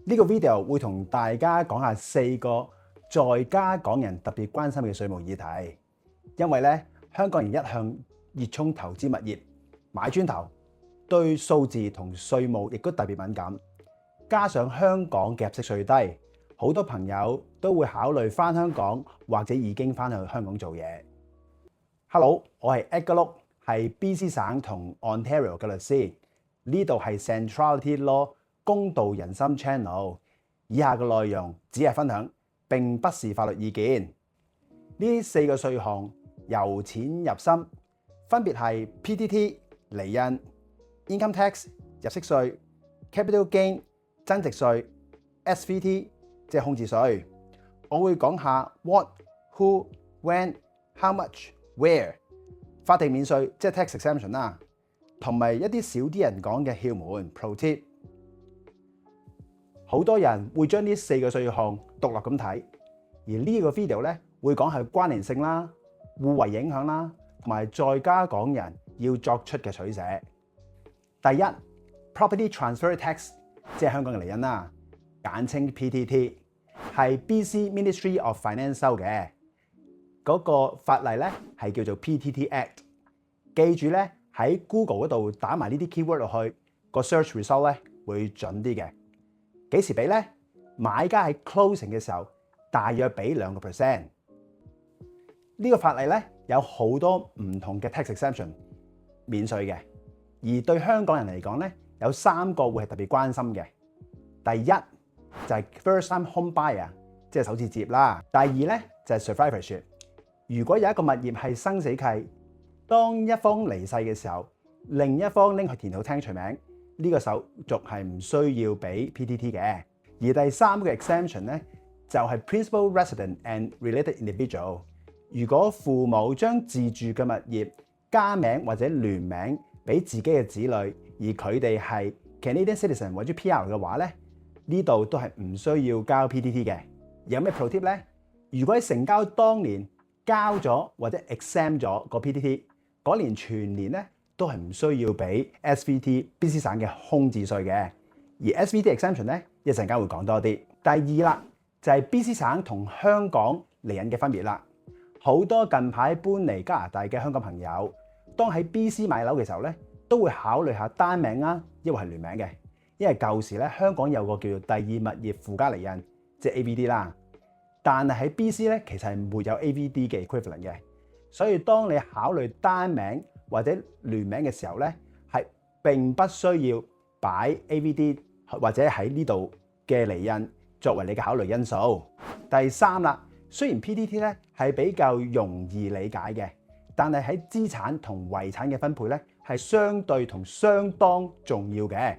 呢個 video 會同大家講下4個在家港人特別關心嘅稅務議題，因為咧香港人一向熱衷投資物業、買磚頭，對數字同稅務亦都特別敏感。加上香港嘅入息稅低，好多朋友都會考慮返香港或者已經返去香港做嘢。Hello， 我係 Edgar Look， 係 BC 省同 Ontario 嘅律師。呢度係 Centrality Law 公道人心 Channel。以下嘅內容只係分享，並不是法律意見。呢4個稅項由淺入深，分別係 PTT 離印、Income Tax 入息稅、Capital Gain 增值稅、SVT 即係空置稅。我會講下 What、Who、When、How much、Where 法定免稅即係 Tax Exemption 啦，同埋一啲少啲人講嘅竅門 Pro Tip。好多人會將呢4個稅項獨立咁睇，而呢個 video 咧會講係關聯性啦、互為影響啦，同埋在家港人要作出嘅取捨。第一 ，Property Transfer Tax 即係香港嘅離印啦，簡稱 PTT， 係 BC Ministry of Finance 收嘅。嗰個法例咧係叫做 PTT Act。記住咧喺 Google 嗰度打埋呢啲 keyword 落去，個 search result 咧會準啲嘅。幾時俾咧？買家喺 closing 嘅時候，大約俾2%。呢個法例咧有好多唔同嘅 tax exemption 免稅嘅，而對香港人嚟講咧，有3個會係特別關心嘅。第一就係 first time home buyer， 即係首次置業啦。第二咧就係 survivorship。如果有一個物業係生死契，當一方離世嘅時候，另一方拎去田土廳除名。呢個手續係唔需要俾 PTT 嘅。而第3個 exemption 咧就係 principal resident and related individual。如果父母將自住嘅物業加名或者聯名俾自己嘅子女，而佢哋係 Canadian citizen 或者 PR 嘅話咧，呢度都係唔需要交 PTT 嘅。有咩 pro tip 咧？如果喺成交當年交咗或者 exempt 咗個 PTT， 嗰年全年咧都係唔需要俾 SVT BC 省嘅空置稅嘅，而 SVT exemption 咧一陣間會講多啲。第二啦，就係 BC 省同香港離印嘅分別啦。好多近排搬嚟加拿大嘅香港朋友，當喺 BC 買樓嘅時候咧，都會考慮下單名啊，抑或係聯名嘅。因為舊時咧香港有個叫做第二物業附加離印，即係 AVD 啦。但係喺 BC 咧其實係沒有 AVD 嘅 equivalent 嘅，所以當你考慮單名或者聯名嘅時候咧，係並不需要擺 AVD 或者喺呢度嘅離印作為你嘅考慮因素。第三啦，雖然 PTT 咧係比較容易理解嘅，但係喺資產同遺產嘅分配咧係相對同相當重要嘅。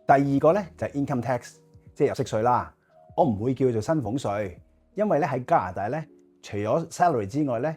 第二個咧就係 income tax， 即係入息稅啦。我唔會叫做薪俸稅，因為咧喺加拿大咧，除咗 salary 之外咧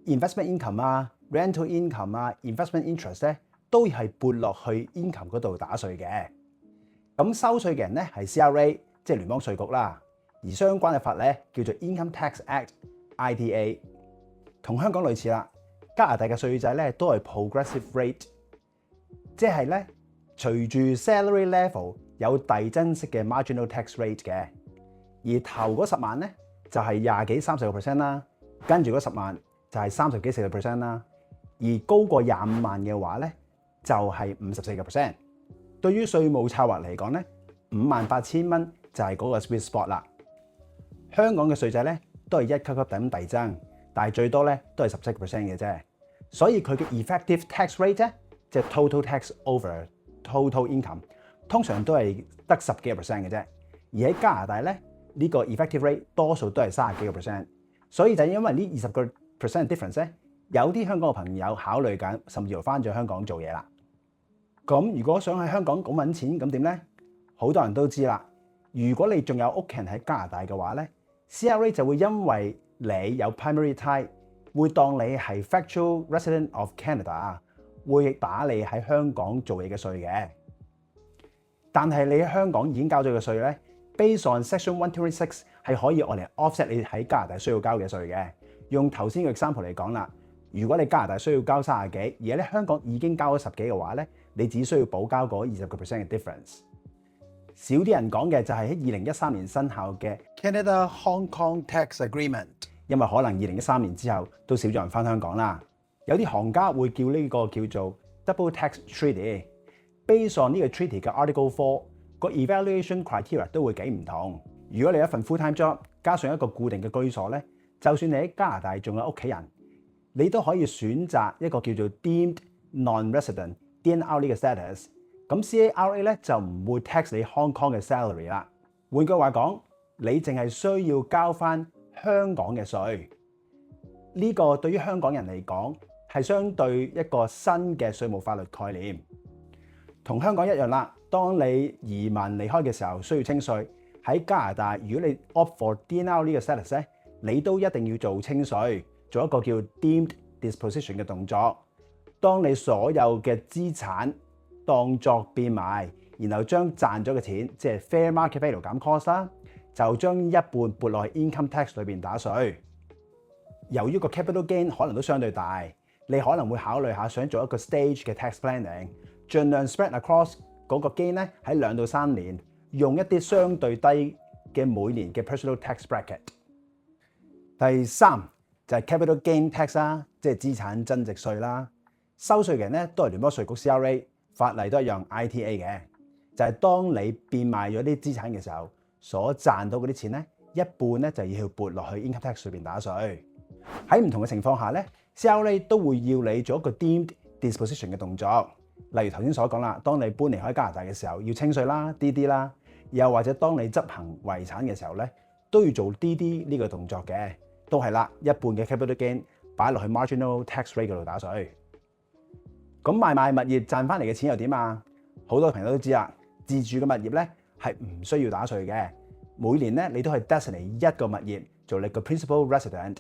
，investment income 啊、rental income 啊、investment interest 咧，都係撥落去 income 嗰度打稅嘅。咁收稅嘅人咧係 CRA， 即係聯邦稅局啦。而相關嘅法咧叫做 Income Tax Act（ITA）， 同香港類似啦。加拿大嘅稅制咧都係 progressive rate， 即係咧隨住 salary level 有遞增式嘅 marginal tax rate 嘅。而頭嗰10萬咧就係20幾30% 啦，跟住嗰10萬就係30幾40% 啦。而高過25萬嘅話咧就係54%。對於稅務策劃嚟講咧，58,000蚊就係嗰個 sweet spot 啦。香港嘅稅制咧都係一級級咁遞增，但係最多咧都係17% 嘅啫。所以佢嘅 effective tax rate 咧，即係 total tax over total income， 通常都係得10幾個 percent 嘅啫。而喺加拿大咧，呢個 effective rate 多數都係30幾個 percent。所以就因為呢20個 percent difference 咧，有啲香港嘅朋友考慮緊，甚至乎翻咗香港做嘢啦。咁如果想喺香港咁揾錢，咁點咧？好多人都知啦。如果你仲有屋企人喺加拿大嘅話咧，CRA 就會因為你有 primary tie， 會當你係 factual resident of Canada， 會打你喺香港做嘢嘅稅嘅。但係你喺香港已經交咗嘅稅咧 ，based on Section 126係可以嚟 offset 你喺加拿大需要交嘅稅嘅。用頭先嘅 example 嚟講啦，如果你加拿大需要交30幾，而喺香港已經交咗10幾嘅話咧，你只需要補交嗰20% 嘅 difference。少啲人講嘅就係喺2013年生效嘅 Canada Hong Kong Tax Agreement， 因為可能2013年之後都少咗人返香港啦。有啲行家會叫呢個叫做 Double Tax Treaty。Based on 呢個 treaty 嘅 Article 4，個 evaluation criteria 都會幾唔同。如果你有一份 full-time job，加上一個固定嘅居所咧，就算你喺加拿大仲有屋企人，你都可以選擇一個叫做 Deemed Non-Resident DNR 呢個 status。咁 CARA 咧就唔會 tax 你 Hong Kong 嘅 salary 啦。換句話講，你淨係需要交翻香港嘅稅。呢個對於香港人嚟講係相對一個新嘅稅務法律概念。同香港一樣啦，當你移民離開嘅時候需要清稅。喺加拿大，如果你 opt for DNR 呢個 status 咧，你都一定要做清稅，做一個叫 deemed disposition 嘅動作。當你所有嘅資產當作變賣，然後將賺咗嘅錢，即係 fair market value 減 cost 啦，就將一半撥落去 income tax 裏邊打稅。由於個 capital gain 可能都相對大，你可能會考慮下想做一個 stage 嘅 tax planning， 盡量 spread across 嗰個 gain 咧喺2到3年。用一啲相對低嘅每年嘅 personal tax bracket。第三就係 capital gain tax 啦，即係資產增值稅啦。收稅嘅人咧都係聯邦稅局 CRA， 法例都一樣 ITA 嘅，就係當你變賣咗啲資產嘅時候，所賺到嗰啲錢咧，一半咧就要撥落去 income tax 裏邊打稅。喺唔同嘅情況下咧 ，CRA 都會要你做一個 deemed disposition 嘅動作。例如頭先所講啦，當你搬離開加拿大嘅時候要清稅啦、DD 啦，又或者當你執行遺產嘅時候咧，都要做 DD 呢個動作嘅，都係啦，一半嘅 capital gain 擺落去 marginal tax rate 嗰度打稅。咁賣物業賺翻嚟嘅錢又點啊？好多朋友都知啦，自住嘅物業咧係唔需要打稅嘅，每年咧你都係 designate 一個物業做你個 principal resident，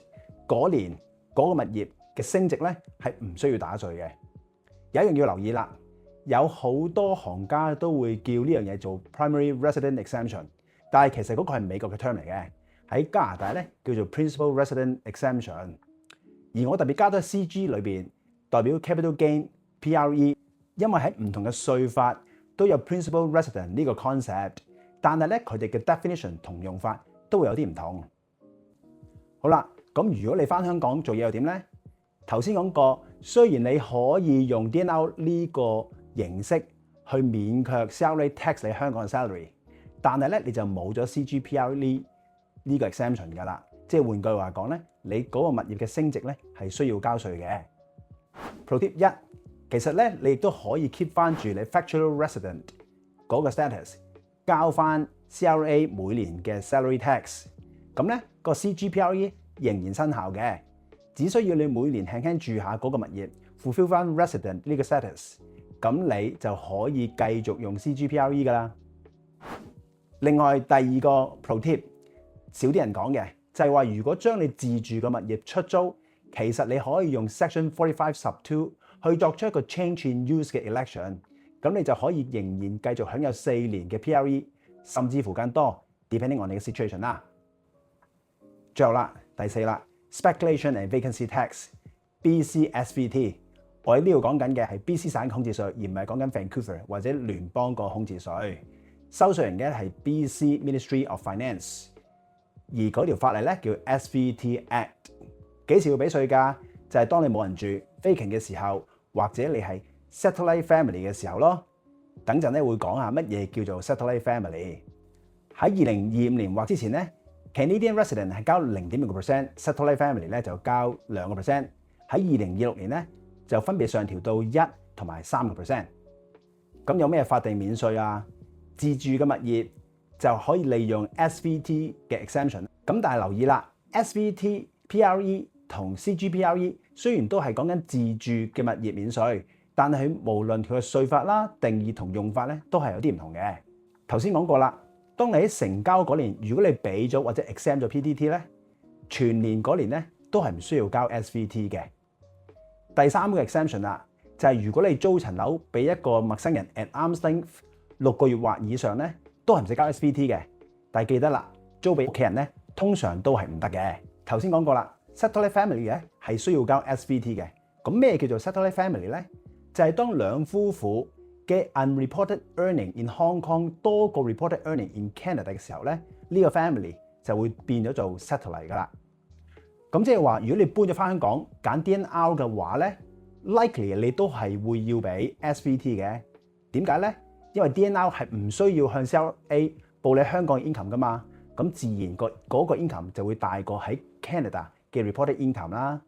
嗰年嗰個物業嘅升值咧係唔需要打稅嘅。有一樣要留意啦，有好多行家都會叫呢樣嘢做 primary resident exemption， 但係其實嗰個係美國嘅 term 嚟嘅，喺加拿大咧叫做 principal resident exemption。而我特別加咗 CG 裏邊代表 capital gain PRE， 因為喺唔同嘅稅法都有 principal resident 呢個 concept， 但係咧佢哋嘅 definition 同用法都會有啲唔同。好啦，咁如果你返香港做嘢又點咧？頭先講過，雖然你可以用 DNR 呢個形式去免卻 CRA tax 你香港嘅 salary， 但係咧你就冇咗 CGPRE 呢個 exemption 㗎啦。即係換句話講咧，你嗰個物業嘅升值咧係需要交稅嘅。Pro tip 1，其實咧你亦都可以 keep 翻住你 factual resident 嗰個 status， 交翻 CRA 每年嘅 salary tax， 咁咧個 CGPRE 仍然生效嘅。只需要你每年輕輕住下嗰個物業 fulfill 翻 resident 呢個 status， 咁你就可以繼續用 CGPRE 㗎啦。另外第二個 pro tip， 少啲人講嘅就係話，如果將你自住嘅物業出租，其實你可以用 Section 45(2) 去作出一個 change in use 嘅 election， 咁你就可以仍然繼續享有4年嘅 PRE， 甚至乎更多 ，depending on 你嘅 situation 啦。最後啦，第四啦。Speculation and Vacancy Tax（BC-SVT）， 我喺呢度講緊嘅係 BC 省嘅空置稅，而唔係講緊 Vancouver 或者聯邦個空置稅。收稅人嘅係 BC Ministry of Finance， 而嗰條法例咧叫 SVT Act。幾時要俾稅㗎？就係當你冇人住 vacant 嘅時候，或者你係 satellite family 嘅時候咯。等陣咧會講下乜嘢叫做 satellite family。喺2025年或之前咧，Canadian resident 係交 0.5%， satellite family 咧就交2%。喺2026年咧就分別上調到1同埋3%。咁有咩法定免稅啊？自住嘅物業就可以利用 SVT 嘅 exemption。咁但係留意啦 ，SVT、PRE 同 CGPRE 雖然都係講緊自住嘅物業免稅，但係佢無論佢嘅稅法啦、定義同用法咧都係有啲唔同嘅。頭先講過啦。當你喺成交嗰年，如果你俾咗或者 exempt 咗 PTT 咧，全年嗰年咧都係唔需要交 SVT 嘅。第三個 exemption 啦，就係如果你租層樓俾一個陌生人 at arm's length 6個月或以上咧，都係唔使交 SVT 嘅。但係記得啦，租俾屋企人咧，通常都係唔得嘅。頭先講過啦 ，satellite family 咧係需要交 SVT 嘅。咁咩叫做 satellite family 咧？就係當兩夫婦嘅 unreported earning in Hong Kong多過 reported earning in Canada 嘅時候咧，呢個 family 就會變咗做 settle 嚟㗎啦。咁即係話，如果你搬咗翻香港揀 DNR 嘅話咧 ，likely 你都係會要俾 SVT 嘅。點解咧？因為 DNR 係唔需要向 CLA 報你香港 income 㗎嘛，咁自然嗰個 income 就會大過喺 Canada 嘅 reported income 啦。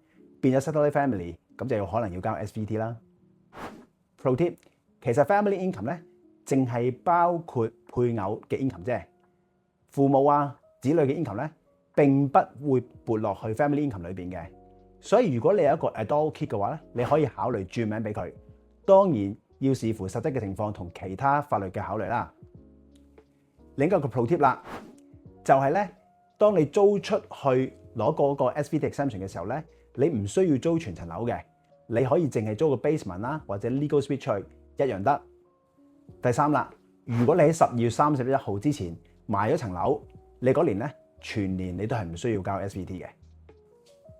變咗 settle family， 咁就有可能要交 SVT 啦。Pro tip， 其實 family income 咧，淨係包括配偶嘅 income 啫，父母啊、子女嘅 income 咧，並不會撥落去 family income 裏邊嘅。所以如果你有一個 adult kid 嘅話咧，你可以考慮轉名俾佢。當然要視乎實質嘅情況同其他法律嘅考慮啦。另一個 pro tip 啦，就係咧，當你租出去攞嗰個 SVT exemption 嘅時候咧，你唔需要租全層樓嘅，你可以淨係租個 basement 啦，或者 legal suite 出去一樣得。第三啦，如果你喺12月31號之前賣咗層樓，你嗰年咧全年你都係唔需要交 SVT 嘅。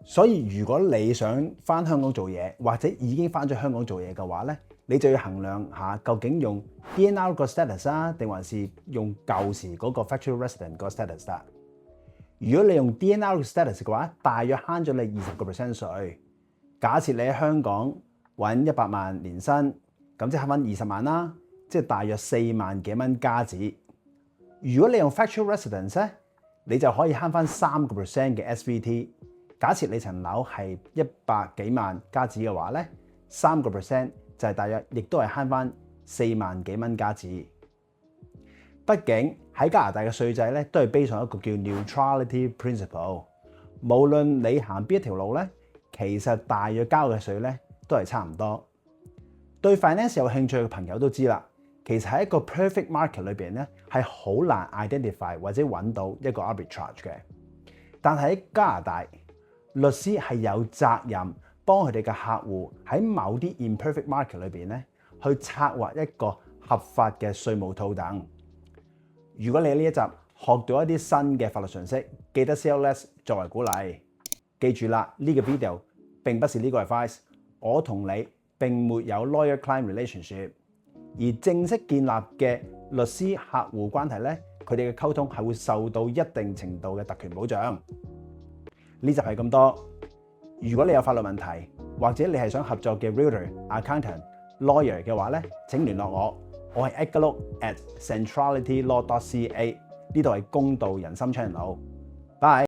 所以如果你想翻香港做嘢，或者已經翻咗香港做嘢嘅話咧，你就要衡量下究竟用 DNR 個 status 啊，定還是用舊時嗰個 factual resident 個 status 啦。如果你用 DNR 嘅 status 嘅話，大約慳咗你20% 稅。假設你喺香港揾100萬年薪，咁即係慳翻20萬啦，即係大約4萬幾蚊加紙。如果你用 factual residence 咧，你就可以慳翻3% 嘅 SVT。假設你層樓係100幾萬加紙嘅話咧，3% 就係大約，亦都係慳翻4萬幾蚊加紙。畢竟喺加拿大嘅稅制咧，都係 based on一個叫 neutrality principle。無論你行邊一條路咧，其實大約交嘅稅咧都係差唔多。對 finance 有興趣嘅朋友都知啦，其實喺一個 perfect market 裏邊咧係好難 identify 或者揾到一個 arbitrage 嘅。但係喺加拿大，律師係有責任幫佢哋嘅客戶喺某啲 imperfect market 裏邊咧去策劃一個合法嘅稅務套戥。如果你喺呢一集學到一啲新嘅法律常識，記得 CLS 作為鼓勵。記住啦，呢個 video 並不是呢個 advice， 我同你並沒有 lawyer-client relationship， 而正式建立嘅律師客戶關係咧，佢哋嘅溝通係會受到一定程度嘅特權保障。呢集係咁多。如果你有法律問題，或者你係想合作嘅 realtor、accountant、lawyer 嘅話咧，請聯絡我。我係 Edgar Look @centralitylaw.ca， 呢度係公道人心 channel。Bye。